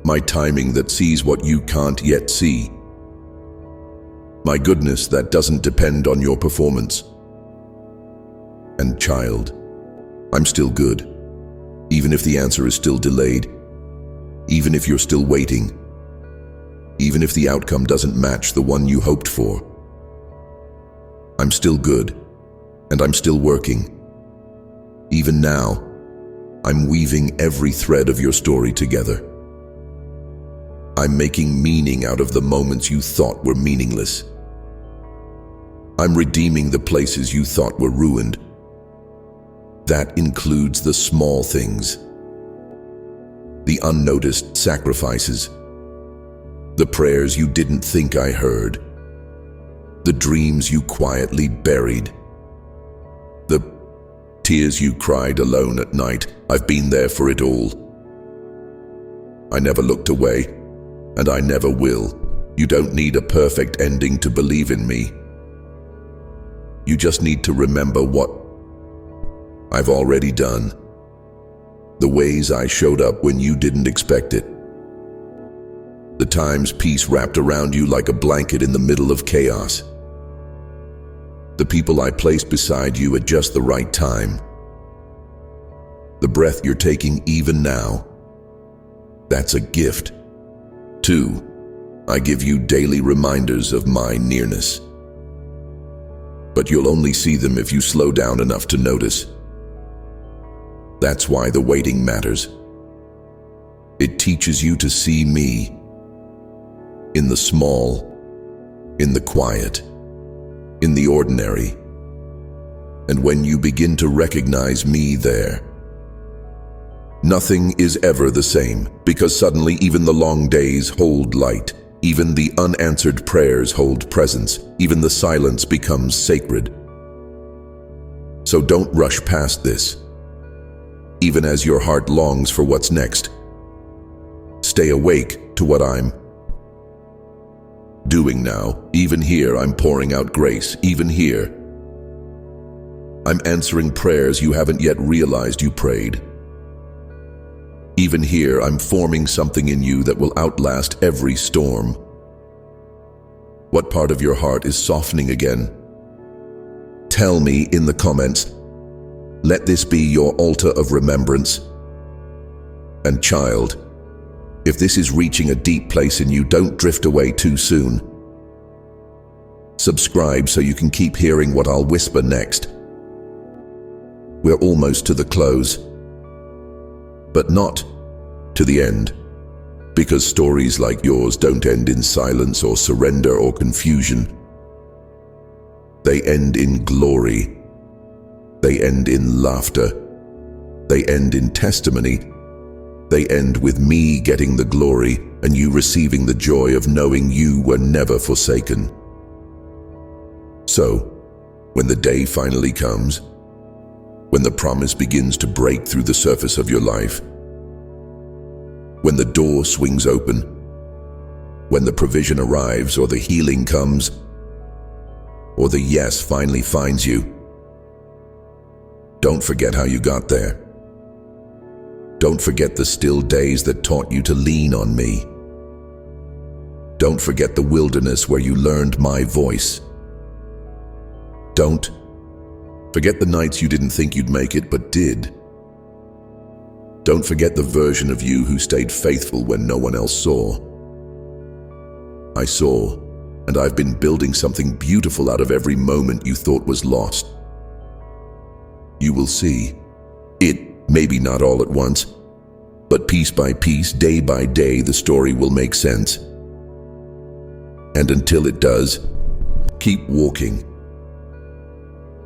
My timing that sees what you can't yet see. My goodness that doesn't depend on your performance. And child, I'm still good, even if the answer is still delayed, even if you're still waiting, even if the outcome doesn't match the one you hoped for. I'm still good, and I'm still working. Even now, I'm weaving every thread of your story together. I'm making meaning out of the moments you thought were meaningless. I'm redeeming the places you thought were ruined. That includes the small things, the unnoticed sacrifices, the prayers you didn't think I heard, the dreams you quietly buried, the tears you cried alone at night. I've been there for it all. I never looked away. And I never will. You don't need a perfect ending to believe in me. You just need to remember what I've already done. The ways I showed up when you didn't expect it. The times peace wrapped around you like a blanket in the middle of chaos. The people I placed beside you at just the right time. The breath you're taking even now. That's a gift. 2, I give you daily reminders of my nearness. But you'll only see them if you slow down enough to notice. That's why the waiting matters. It teaches you to see me in the small, in the quiet, in the ordinary. And when you begin to recognize me there, nothing is ever the same, because suddenly even the long days hold light, even the unanswered prayers hold presence, even the silence becomes sacred. So don't rush past this, even as your heart longs for what's next. Stay awake to what I'm doing now. Even here, I'm pouring out grace. Even here, I'm answering prayers you haven't yet realized you prayed. Even here, I'm forming something in you that will outlast every storm. What part of your heart is softening again? Tell me in the comments. Let this be your altar of remembrance. And child, if this is reaching a deep place in you, don't drift away too soon. Subscribe so you can keep hearing what I'll whisper next. We're almost to the close, but not to the end, because stories like yours don't end in silence or surrender or confusion. They end in glory. They end in laughter. They end in testimony. They end with me getting the glory and you receiving the joy of knowing you were never forsaken. So, when the day finally comes, when the promise begins to break through the surface of your life, when the door swings open, when the provision arrives or the healing comes, or the yes finally finds you, don't forget how you got there. Don't forget the still days that taught you to lean on me. Don't forget the wilderness where you learned my voice. Don't Forget the nights you didn't think you'd make it, but did. Don't forget the version of you who stayed faithful when no one else saw. I saw, and I've been building something beautiful out of every moment you thought was lost. You will see. It, maybe not all at once, but piece by piece, day by day, the story will make sense. And until it does, keep walking.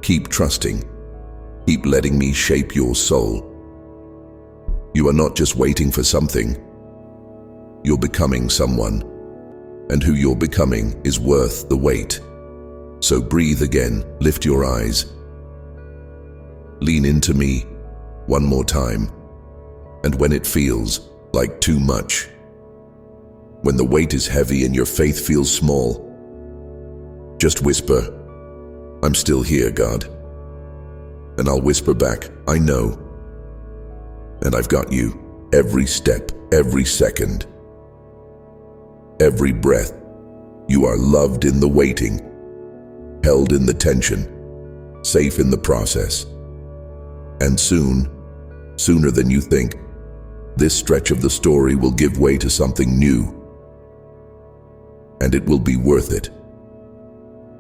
Keep trusting. Keep letting me shape your soul. You are not just waiting for something. You're becoming someone. And who you're becoming is worth the wait. So breathe again, lift your eyes. Lean into me one more time. And when it feels like too much, when the weight is heavy and your faith feels small, just whisper, "I'm still here, God." And I'll whisper back, "I know." And I've got you every step, every second, every breath. You are loved in the waiting, held in the tension, safe in the process. And soon, sooner than you think, this stretch of the story will give way to something new. And it will be worth it.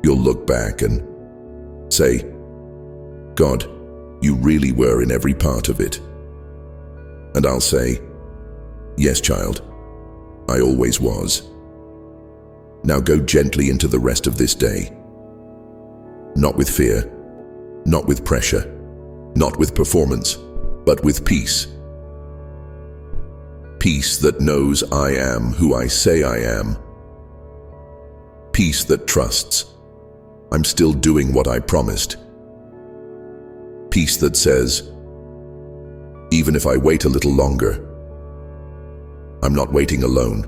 You'll look back and say, "God, you really were in every part of it." And I'll say, "Yes, child, I always was." Now go gently into the rest of this day. Not with fear, not with pressure, not with performance, but with peace. Peace that knows I am who I say I am. Peace that trusts I'm still doing what I promised. Peace that says, even if I wait a little longer, I'm not waiting alone.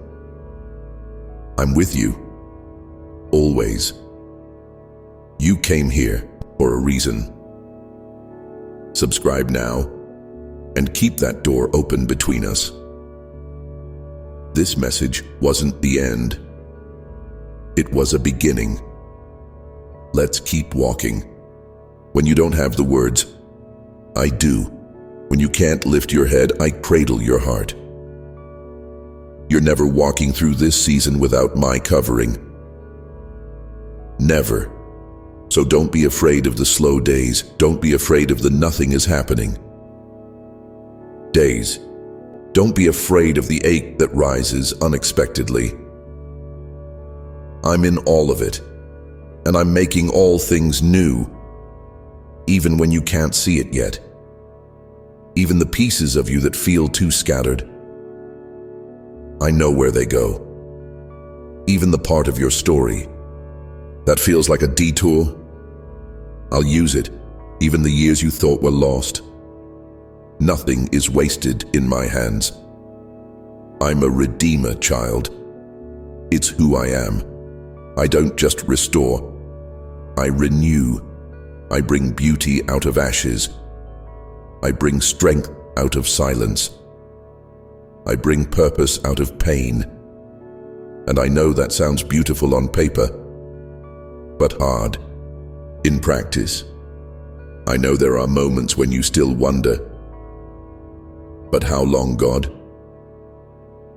I'm with you, always. You came here for a reason. Subscribe now and keep that door open between us. This message wasn't the end. It was a beginning. Let's keep walking. When you don't have the words, I do. When you can't lift your head, I cradle your heart. You're never walking through this season without my covering. Never. So don't be afraid of the slow days. Don't be afraid of the nothing is happening days. Don't be afraid of the ache that rises unexpectedly. I'm in all of it, and I'm making all things new, even when you can't see it yet. Even the pieces of you that feel too scattered, I know where they go. Even the part of your story that feels like a detour, I'll use it. Even the years you thought were lost, nothing is wasted in my hands. I'm a redeemer, child. It's who I am. I don't just restore, I renew. I bring beauty out of ashes. I bring strength out of silence. I bring purpose out of pain. And I know that sounds beautiful on paper, but hard in practice. I know there are moments when you still wonder, but how long, God?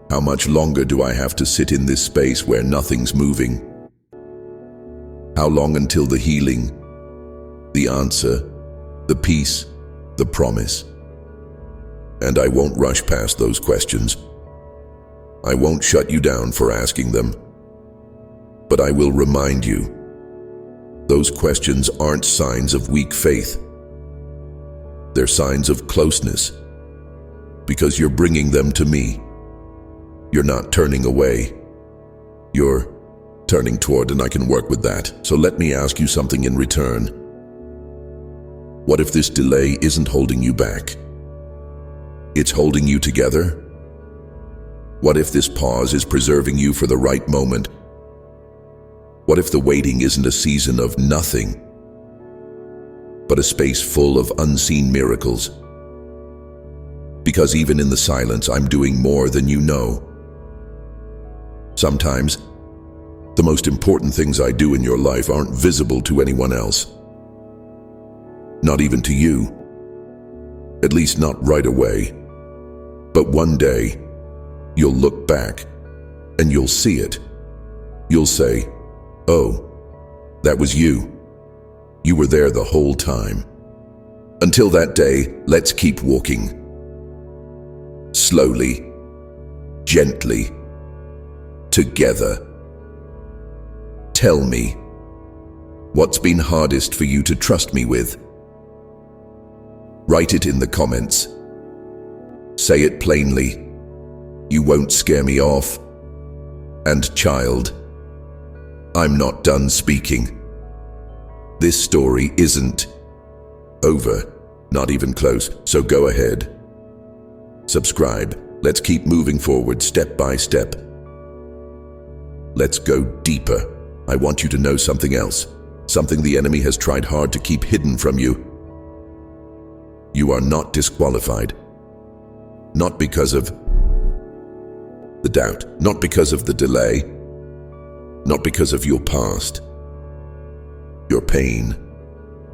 How much longer do I have to sit in this space where nothing's moving? How long until the healing, the answer, the peace, the promise? And I won't rush past those questions. I won't shut you down for asking them. But I will remind you, those questions aren't signs of weak faith. They're signs of closeness, because you're bringing them to me. You're not turning away. You're turning toward, and I can work with that. So let me ask you something in return. What if this delay isn't holding you back? It's holding you together? What if this pause is preserving you for the right moment? What if the waiting isn't a season of nothing, but a space full of unseen miracles? Because even in the silence, I'm doing more than you know. Sometimes, the most important things I do in your life aren't visible to anyone else. not even to you. At least not right away. But one day, you'll look back and you'll see it. You'll say, "Oh, that was you. You were there the whole time." Until that day, let's keep walking. Slowly, gently, together. Tell me, what's been hardest for you to trust me with? Write it in the comments. Say it plainly. You won't scare me off. And child, I'm not done speaking. This story isn't over, not even close, so go ahead. Subscribe. Let's keep moving forward step by step. Let's go deeper. I want you to know something else, something the enemy has tried hard to keep hidden from you. You are not disqualified. Not because of the doubt, not because of the delay, not because of your past, your pain,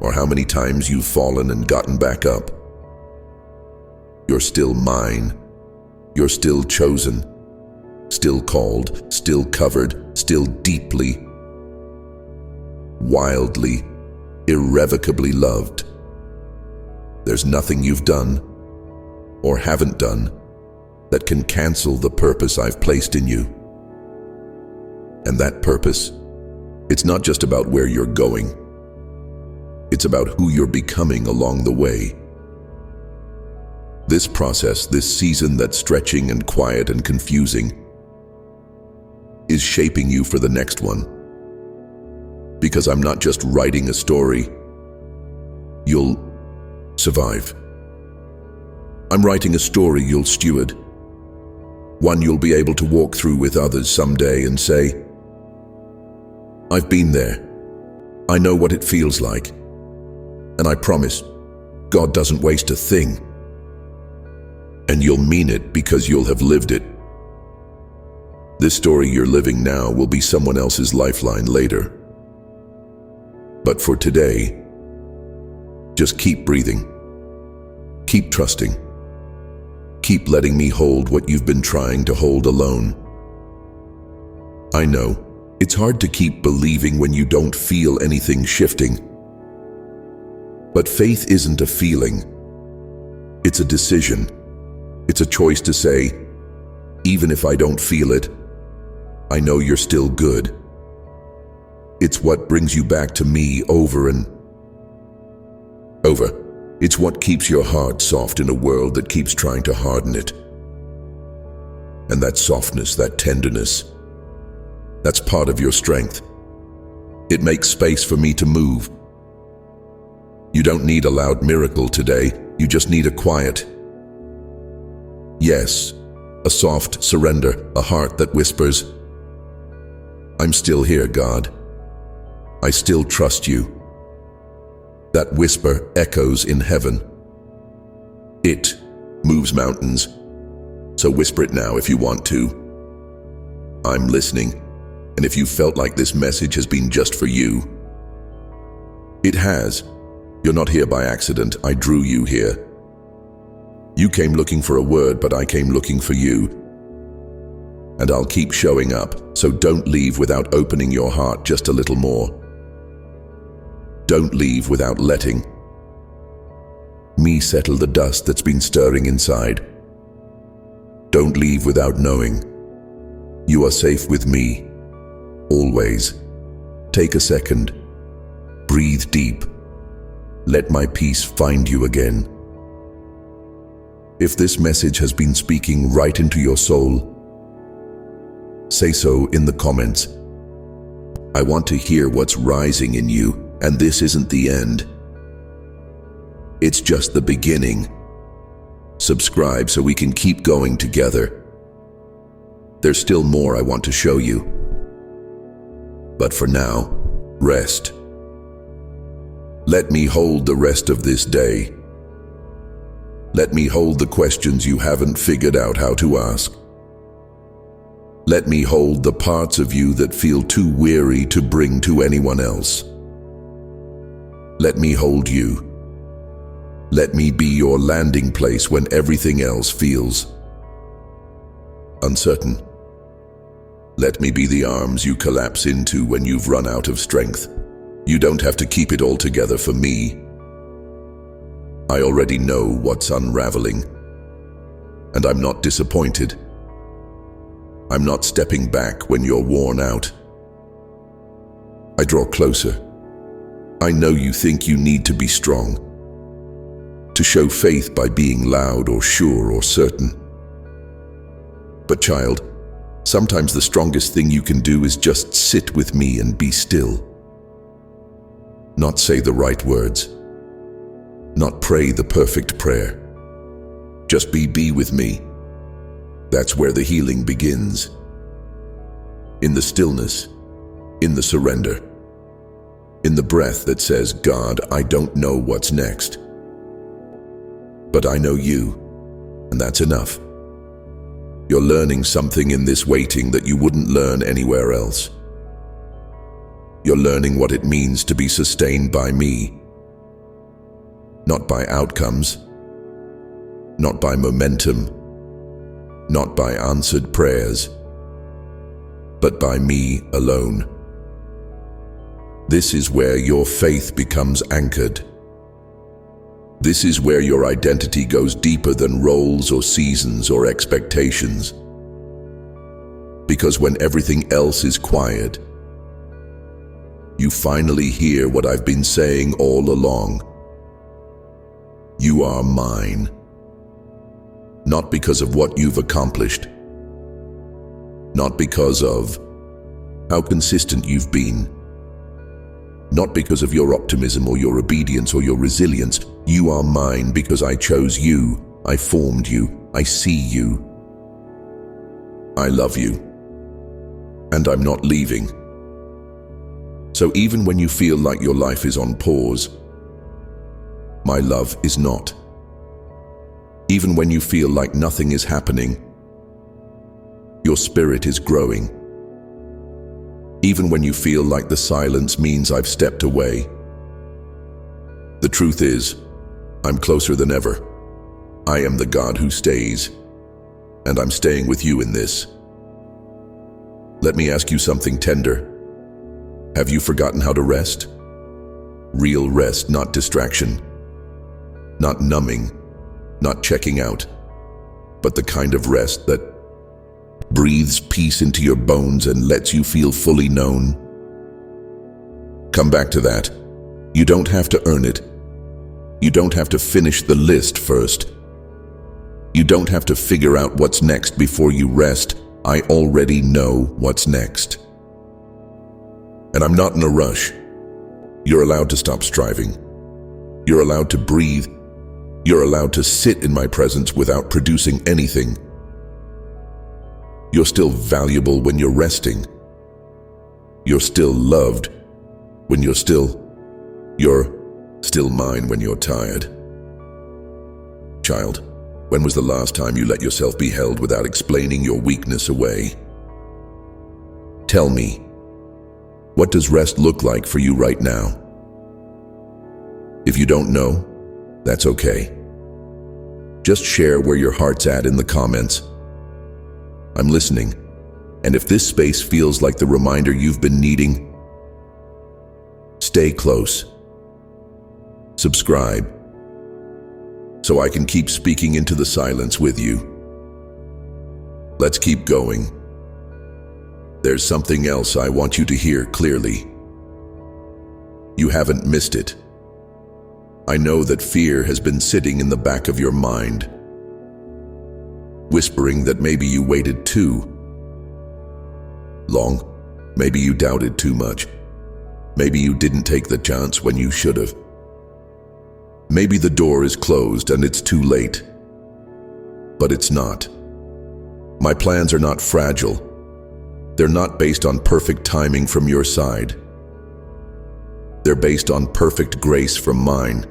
or how many times you've fallen and gotten back up. You're still mine. You're still chosen, still called, still covered, still deeply, wildly, irrevocably loved. There's nothing you've done or haven't done that can cancel the purpose I've placed in you. And that purpose, it's not just about where you're going. It's about who you're becoming along the way. This process, this season that's stretching and quiet and confusing, is shaping you for the next one. Because I'm not just writing a story. You'll survive. I'm writing a story you'll steward. One you'll be able to walk through with others someday and say, "I've been there. I know what it feels like. And I promise, God doesn't waste a thing." And you'll mean it because you'll have lived it. This story you're living now will be someone else's lifeline later. But for today, just keep breathing. Keep trusting. Keep letting me hold what you've been trying to hold alone. I know, it's hard to keep believing when you don't feel anything shifting. But faith isn't a feeling. It's a decision. It's a choice to say, even if I don't feel it, I know you're still good. It's what brings you back to me over and over. It's what keeps your heart soft in a world that keeps trying to harden it. And that softness, that tenderness, that's part of your strength. It makes space for me to move. You don't need a loud miracle today, you just need a quiet. Yes, a soft surrender, a heart that whispers, "I'm still here, God. I still trust you." That whisper echoes in heaven. It moves mountains, so whisper it now if you want to. I'm listening, and if you felt like this message has been just for you, it has. You're not here by accident. I drew you here. You came looking for a word, but I came looking for you. And I'll keep showing up, so don't leave without opening your heart just a little more. Don't leave without letting me settle the dust that's been stirring inside. Don't leave without knowing you are safe with me, always. Take a second, breathe deep, let my peace find you again. If this message has been speaking right into your soul, say so in the comments. I want to hear what's rising in you, and this isn't the end. It's just the beginning. Subscribe so we can keep going together. There's still more I want to show you. But for now, rest. Let me hold the rest of this day. Let me hold the questions you haven't figured out how to ask. Let me hold the parts of you that feel too weary to bring to anyone else. Let me hold you, Let me be your landing place when everything else feels uncertain. Let me be the arms you collapse into when you've run out of strength. You don't have to keep it all together for me. I already know what's unraveling, and I'm not disappointed. I'm not stepping back when you're worn out. I draw closer. I know you think you need to be strong, to show faith by being loud or sure or certain. But child, sometimes the strongest thing you can do is just sit with me and be still. Not say the right words, not pray the perfect prayer. Just be with me. That's where the healing begins. In the stillness, in the surrender, in the breath that says, God, I don't know what's next, but I know you, and that's enough. You're learning something in this waiting that you wouldn't learn anywhere else. You're learning what it means to be sustained by me, not by outcomes, not by momentum, not by answered prayers, but by me alone. This is where your faith becomes anchored. This is where your identity goes deeper than roles or seasons or expectations. Because when everything else is quiet, you finally hear what I've been saying all along. You are mine. Not because of what you've accomplished, not because of how consistent you've been, not because of your optimism or your obedience or your resilience. You are mine because I chose you, I formed you, I see you. I love you, and I'm not leaving. So even when you feel like your life is on pause, my love is not. Even when you feel like nothing is happening, your spirit is growing. Even when you feel like the silence means I've stepped away, the truth is, I'm closer than ever. I am the God who stays, and I'm staying with you in this. Let me ask you something tender. Have you forgotten how to rest? Real rest, not distraction, not numbing, not checking out, but the kind of rest that breathes peace into your bones and lets you feel fully known. Come back to that. You don't have to earn it. You don't have to finish the list first. You don't have to figure out what's next before you rest. I already know what's next. And I'm not in a rush. You're allowed to stop striving. You're allowed to breathe. You're allowed to sit in my presence without producing anything. You're still valuable when you're resting. You're still loved when you're still mine when you're tired. Child, when was the last time you let yourself be held without explaining your weakness away? Tell me, what does rest look like for you right now? If you don't know, that's okay. Just share where your heart's at in the comments. I'm listening, and if this space feels like the reminder you've been needing, stay close. Subscribe, so I can keep speaking into the silence with you. Let's keep going. There's something else I want you to hear clearly. You haven't missed it. I know that fear has been sitting in the back of your mind, whispering that maybe you waited too long, maybe you doubted too much, maybe you didn't take the chance when you should have. Maybe the door is closed and it's too late, but it's not. My plans are not fragile. They're not based on perfect timing from your side. They're based on perfect grace from mine.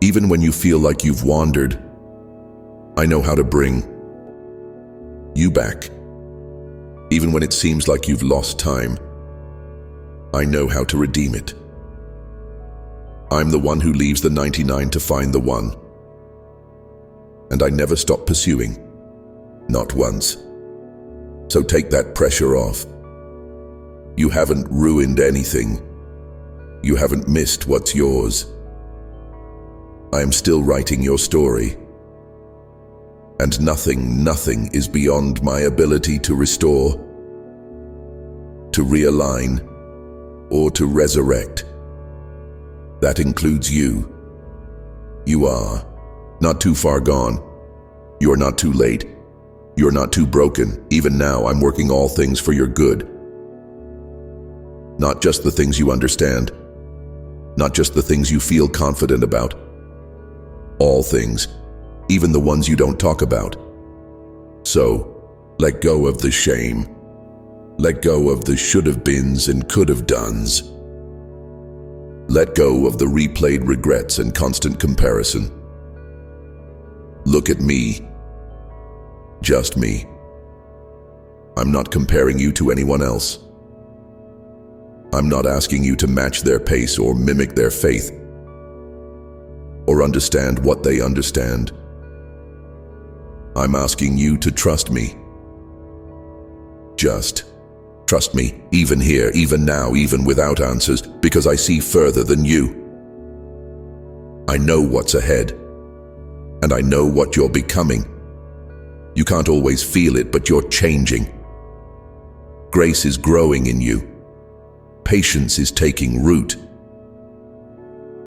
Even when you feel like you've wandered, I know how to bring you back. Even when it seems like you've lost time, I know how to redeem it. I'm the one who leaves the 99 to find the one. And I never stop pursuing. Not once. So take that pressure off. You haven't ruined anything. You haven't missed what's yours. I am still writing your story. And nothing is beyond my ability to restore, to realign, or to resurrect. That includes you. You are not too far gone. You're not too late. You're not too broken. Even now, I'm working all things for your good. Not just the things you understand. Not just the things you feel confident about. All things, even the ones you don't talk about. So, let go of the shame. Let go of the should-have-beens and could-have-dones. Let go of the replayed regrets and constant comparison. Look at me. Just me. I'm not comparing you to anyone else. I'm not asking you to match their pace or mimic their faith, or understand what they understand. I'm asking you to trust me. Just trust me, even here, even now, even without answers, because I see further than you. I know what's ahead, and I know what you're becoming. You can't always feel it, but you're changing. Grace is growing in you. Patience is taking root.